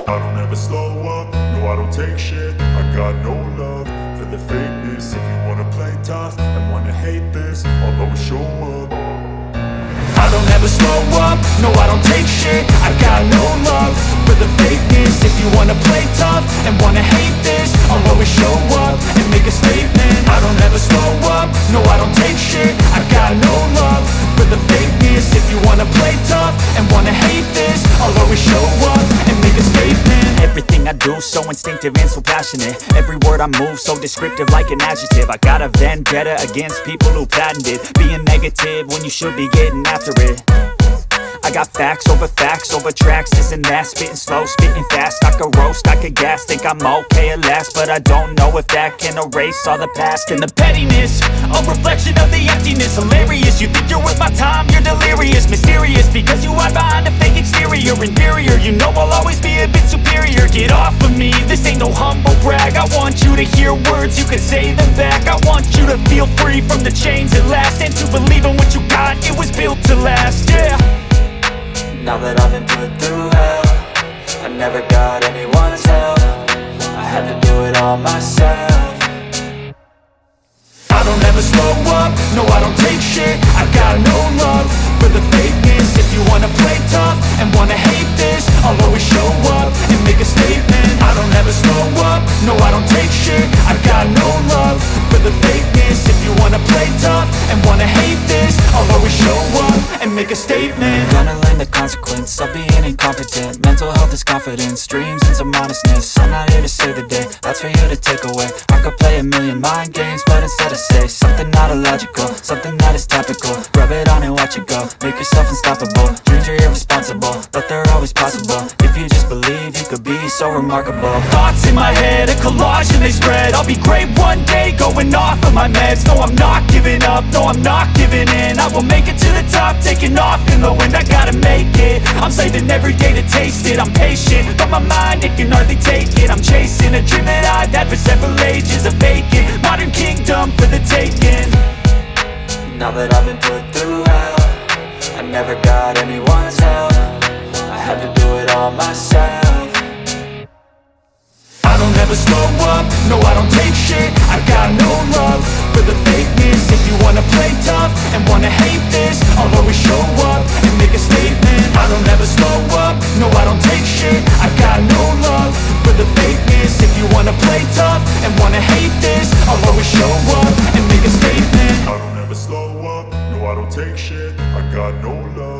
I don't ever slow up, no I don't take shit. I got no love for the fakeness. If you wanna play tough and wanna hate this, I'll always show up. I don't ever slow up, no I don't take shit. I got no love for the fakeness. If you wanna play tough and wanna hate this, I'll always show up and make a statement. I don't ever slow up, no I don't take shit. I got no love for the fakeness. If you wanna play tough and wanna hate this, I'll always show up and make a statement. Everything I do so instinctive and so passionate. Every word I move so descriptive like an adjective. I got a vendetta against people who patented being negative when you should be getting after it. I got facts over tracks, this and that. Spitting slow, spitting fast. I could roast, I could gas. Think I'm okay at last, but I don't know if that can erase all the past. And the pettiness, a reflection of the emptiness. Hilarious, you think you're worth my time, you're delirious. Mysterious, because you hide behind a fake exterior. Inferior, you know I'll always be a bit superior. Get off of me, this ain't no humble brag. I want you to hear words, you can say them back. I want you to feel free from the chains at last, and to believe in what you got, it was built to last, yeah. Now that I've been put through hell, I never got anyone's help. I had to do it all myself. I don't ever slow up, no I don't take shit. I got no love for the fakeness. If you wanna play tough and wanna hate this, I'll always show up and make a statement. I don't ever slow up, no I don't take shit. I got no love for the fakeness. If you wanna play tough and wanna hate this, I'll always show up and make a statement. Gonna learn the consequence of being incompetent. Mental health is confidence, dreams into modestness. I'm not here to save the day, that's for you to take away. I could play a million mind games, but instead I say something not illogical, something that is topical. Rub it on and watch it go, make yourself unstoppable. Dreams are irresponsible, but they're always possible. If you just believe, you could be so remarkable. Thoughts in my head, a collage and they spread. I'll be great one day, going off of my meds. No, I'm not giving up, no, I'm not giving in. I will make it to the top, taking off in the wind. I gotta make it, I'm saving every day to taste it. I'm patient, but my mind, it can hardly take it. I'm chasing a dream that I've had for several ages. A vacant, modern kingdom for the taking. Now that I've been put through hell, I never got anyone's help. I had to do it all myself. I don't ever slow up, no I don't take shit. I got no love for the fakeness. If you wanna play tough and wanna hate this, I'll always show up and make a statement. I don't ever slow up, no I don't take shit. I got no love for the fakeness. If you wanna play tough and wanna hate this, I'll always show up and make a statement. I don't ever slow up, no I don't take shit. I got no love